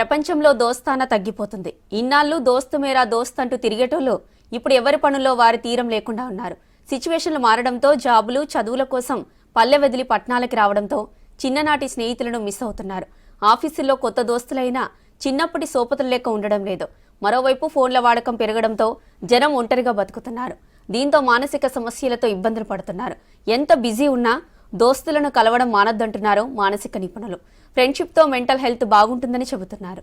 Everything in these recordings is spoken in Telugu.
ప్రపంచంలో దోస్తానా తగ్గిపోతుంది. ఇన్నాళ్ళు దోస్తు మేరా దోస్త్ అంటూ తిరిగేటోళ్ళు ఇప్పుడు ఎవరి పనుల్లో వారి తీరం లేకుండా ఉన్నారు. సిచ్యువేషన్లు మారడంతో జాబులు చదువుల కోసం పల్లె వదిలి పట్టణాలకి రావడంతో చిన్ననాటి స్నేహితులను మిస్ అవుతున్నారు. ఆఫీసుల్లో కొత్త దోస్తులైనా చిన్నప్పటి సోపతులు లెక్క ఉండడం లేదు. మరోవైపు ఫోన్ల వాడకం పెరగడంతో జనం ఒంటరిగా బతుకుతున్నారు. దీంతో మానసిక సమస్యలతో ఇబ్బందులు పడుతున్నారు. ఎంత బిజీ ఉన్నా దోస్తులను కలవడం మానొద్దంటున్నారు మానసిక నిపుణులు. ఫ్రెండ్షిప్తో మెంటల్ హెల్త్ బాగుంటుందని చెబుతున్నారు.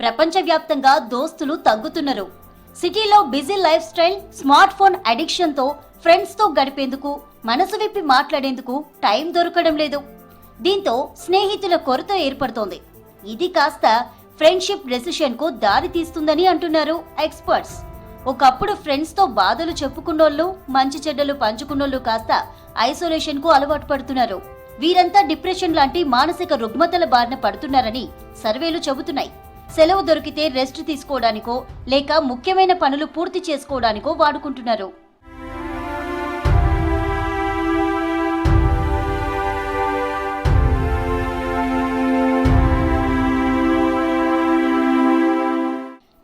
ప్రపంచవ్యాప్తంగా దోస్తులు తగ్గుతున్నారు. సిటీలో busy life style, smart phone addiction తో ఫ్రెండ్స్ తో గడిపేందుకు, మనసు విప్పి మాట్లాడేందుకు టైం దొరకడం లేదు. దీంతో స్నేహితుల కొరత ఏర్పడుతోంది. ఇది కాస్త ఫ్రెండ్షిప్ రెసిషన్ కు దారి తీస్తుందని అంటున్నారు ఎక్స్పర్ట్స్. ఒకప్పుడు ఫ్రెండ్స్ తో బాధలు చెప్పుకున్నోళ్ళు, మంచి చెడ్డలు పంచుకున్నోళ్ళు కాస్త ఐసోలేషన్ కు అలవాటు పడుతున్నారు. వీరంతా డిప్రెషన్ లాంటి మానసిక రుగ్మతల బారిన పడుతున్నారని సర్వేలు చెబుతున్నాయి. సెలవు దొరికితే రెస్ట్ తీసుకోవడానికో లేక ముఖ్యమైన పనులు పూర్తి చేసుకోవడానికో వాడుకుంటున్నారు.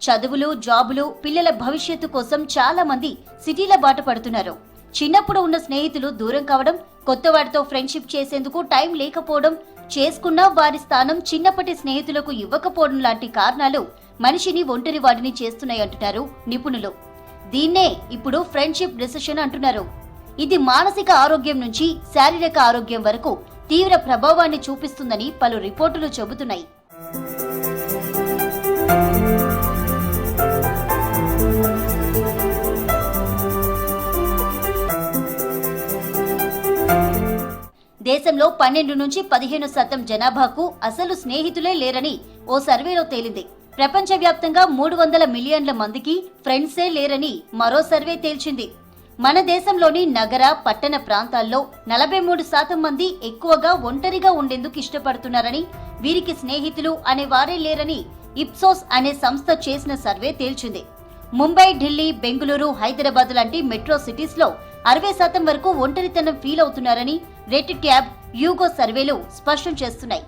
చదువులు, జాబులు, పిల్లల భవిష్యత్తు కోసం చాలా మంది సిటీల బాట పడుతున్నారు. చిన్నప్పుడు ఉన్న స్నేహితులు దూరం కావడం, కొత్త వారితో ఫ్రెండ్షిప్ చేసేందుకు టైం లేకపోవడం, చేసుకున్న వారి స్థానం చిన్నప్పటి స్నేహితులకు ఇవ్వకపోవడం లాంటి కారణాలు మనిషిని ఒంటరి వాడిని చేస్తున్నాయంటున్నారు నిపుణులు. దీన్నే ఇప్పుడు ఫ్రెండ్షిప్ రెసిషన్ అంటున్నారు. ఇది మానసిక ఆరోగ్యం నుంచి శారీరక ఆరోగ్యం వరకు తీవ్ర ప్రభావాన్ని చూపిస్తుందని పలు రిపోర్టులు చెబుతున్నాయి. దేశంలో 12 నుంచి 15% జనాభాకు అసలు స్నేహితులే లేరని ఓ సర్వేలో తేలింది. ప్రపంచవ్యాప్తంగా 300 మిలియన్ల మందికి ఫ్రెండ్సే లేరని మరో సర్వే తేల్చింది. మన దేశంలోని నగర, పట్టణ ప్రాంతాల్లో 43% మంది ఎక్కువగా ఒంటరిగా ఉండేందుకు ఇష్టపడుతున్నారని, వీరికి స్నేహితులు అనే వారే లేరని ఇప్సోస్ అనే సంస్థ చేసిన సర్వే తేల్చింది. ముంబై, ఢిల్లీ, బెంగళూరు, హైదరాబాద్ లాంటి మెట్రో సిటీస్ లో 60% వరకు ఒంటరితనం ఫీల్ అవుతున్నారని రెడ్ ట్యాబ్, యూగో సర్వేలు స్పష్టం చేస్తున్నాయి.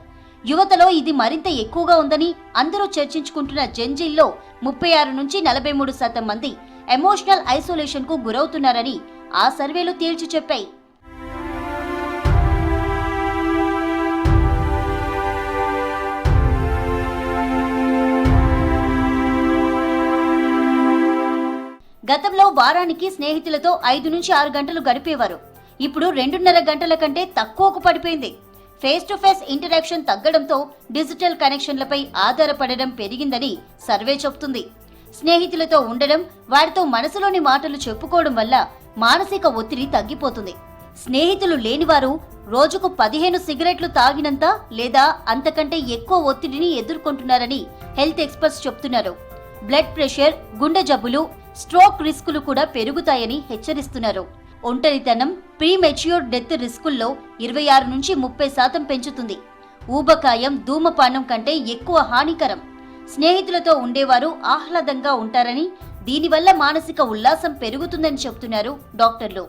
యువతలో ఇది మరింత ఎక్కువగా ఉందని అందరూ చర్చించుకుంటున్న జెన్జీల్లో 36 నుంచి 43% మంది ఎమోషనల్ ఐసోలేషన్ కు గురవుతున్నారని ఆ సర్వేలు తేల్చి చెప్పాయి. గతంలో వారానికి స్నేహితులతో 5 నుంచి 6 గంటలు గడిపేవారు. ఇప్పుడు 2.5 గంటల కంటే తక్కువకు పడిపోయింది. ఫేస్ టు ఫేస్ ఇంటరాక్షన్ తగ్గడంతో డిజిటల్ కనెక్షన్లపై ఆధారపడడం పెరిగిందని సర్వే చెబుతుంది. స్నేహితులతో ఉండడం, వారితో మనసులోని మాటలు చెప్పుకోవడం వల్ల మానసిక ఒత్తిడి తగ్గిపోతుంది. స్నేహితులు లేనివారు రోజుకు 15 సిగరెట్లు తాగినంత లేదా అంతకంటే ఎక్కువ ఒత్తిడిని ఎదుర్కొంటున్నారని హెల్త్ ఎక్స్పర్ట్స్ చెబుతున్నారు. బ్లడ్ ప్రెషర్, గుండె జబ్బులు, స్ట్రోక్ రిస్కులు కూడా పెరుగుతాయని హెచ్చరిస్తున్నారు. ఒంటరితనం ప్రీమెచ్యూర్ డెత్ రిస్కుల్లో 26 నుంచి 30% పెంచుతుంది. ఊబకాయం, ధూమపానం కంటే ఎక్కువ హానికరం. స్నేహితులతో ఉండేవారు ఆహ్లాదంగా ఉంటారని, దీనివల్ల మానసిక ఉల్లాసం పెరుగుతుందని చెబుతున్నారు డాక్టర్లు.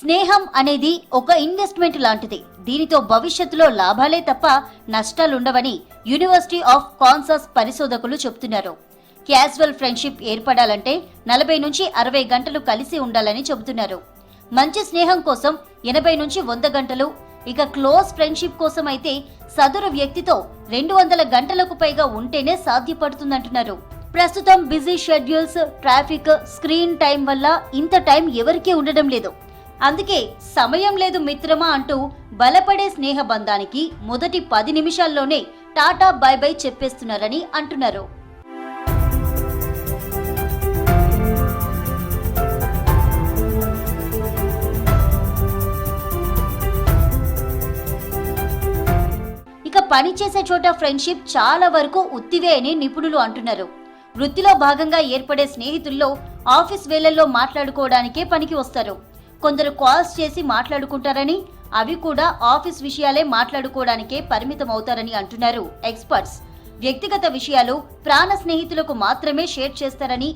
స్నేహం అనేది ఒక ఇన్వెస్ట్మెంట్ లాంటిది. దీనితో భవిష్యత్తులో లాభాలే తప్ప నష్టాలుండవని యూనివర్సిటీ ఆఫ్ కాన్సాస్ పరిశోధకులు చెబుతున్నారు. క్యాజువల్ ఫ్రెండ్షిప్ ఏర్పడాలంటే 40 నుంచి 60 గంటలు కలిసి ఉండాలని చెబుతున్నారు. మంచి స్నేహం కోసం 80 నుంచి 100 గంటలు, ఇక క్లోజ్ ఫ్రెండ్షిప్ కోసం అయితే సదరు వ్యక్తితో 200 గంటలకు పైగా ఉంటేనే సాధ్యపడుతుందంటున్నారు. ప్రస్తుతం busy schedules, traffic, screen time వల్ల ఇంత టైం ఎవరికీ ఉండడం లేదు. అందుకే సమయం లేదు మిత్రమా అంటూ బలపడే స్నేహ బంధానికి మొదటి 10 నిమిషాల్లోనే టాటా బై బై చెప్పేస్తున్నారని అంటున్నారు. ఇక పనిచేసే చోట ఫ్రెండ్షిప్ చాలా వరకు ఉత్తివే అని నిపుణులు అంటున్నారు. వృత్తిలో భాగంగా ఏర్పడే స్నేహితుల్లో ఆఫీస్ వేళల్లో మాట్లాడుకోవడానికే పనికి వస్తారు. కొందరు కాల్స్ చేసి మాట్లాడుకుంటారని, అవి కూడా ఆఫీస్ విషయాలే మాట్లాడుకోవడానికే పరిమితం అవుతారని అంటున్నారు ఎక్స్పర్ట్స్. వ్యక్తిగత విషయాలు ప్రాణ స్నేహితులకు మాత్రమే షేర్ చేస్తారని,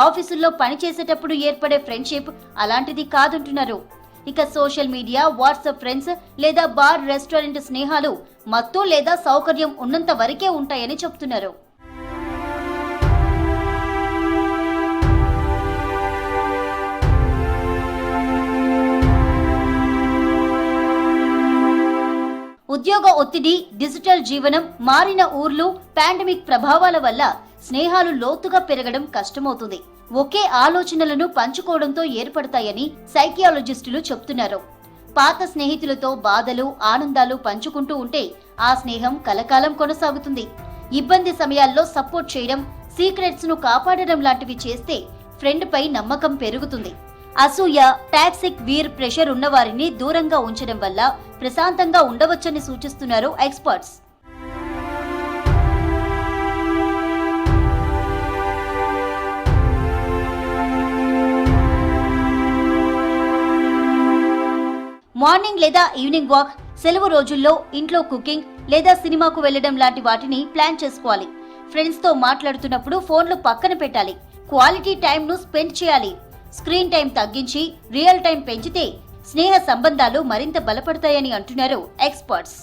ఆఫీసుల్లో పనిచేసేటప్పుడు ఏర్పడే ఫ్రెండ్షిప్ అలాంటిది కాదంటున్నారు. ఇక సోషల్ మీడియా, వాట్సాప్ ఫ్రెండ్స్ లేదా బార్, రెస్టారెంట్ స్నేహాలు మత్తు లేదా సౌకర్యం ఉన్నంత వరకే ఉంటాయని చెప్తున్నారు. ఉద్యోగ ఒత్తిడి, డిజిటల్ జీవనం, మారిన ఊర్లు, పాండమిక్ ప్రభావాల వల్ల స్నేహాలు లోతుగా పెరగడం కష్టమవుతుంది. ఒకే ఆలోచనలను పంచుకోవడంతో ఏర్పడతాయని సైకియాలజిస్టులు చెప్తున్నారు. పాత స్నేహితులతో బాధలు, ఆనందాలు పంచుకుంటూ ఉంటే ఆ స్నేహం కలకాలం కొనసాగుతుంది. ఇబ్బంది సమయాల్లో సపోర్ట్ చేయడం, సీక్రెట్స్ ను కాపాడడం లాంటివి చేస్తే ఫ్రెండ్ పై నమ్మకం పెరుగుతుంది. అసూయ, టాక్సిక్, వీర్ ప్రెషర్ ఉన్నవారిని దూరంగా ఉంచడం వల్ల ప్రశాంతంగా ఉండవచ్చని సూచిస్తున్నారు ఎక్స్పర్ట్స్. మార్నింగ్ లేదా ఈవినింగ్ వాక్, సెలవు రోజుల్లో ఇంట్లో కుకింగ్ లేదా సినిమాకు వెళ్లడం లాంటి వాటిని ప్లాన్ చేసుకోవాలి. ఫ్రెండ్స్ తో మాట్లాడుతున్నప్పుడు ఫోన్లు పక్కన పెట్టాలి. క్వాలిటీ టైం ను స్పెండ్ చేయాలి. స్క్రీన్ టైం తగ్గించి రియల్ టైం పెంచితే స్నేహ సంబంధాలు మరింత బలపడతాయని అంటున్నారు ఎక్స్పర్ట్స్.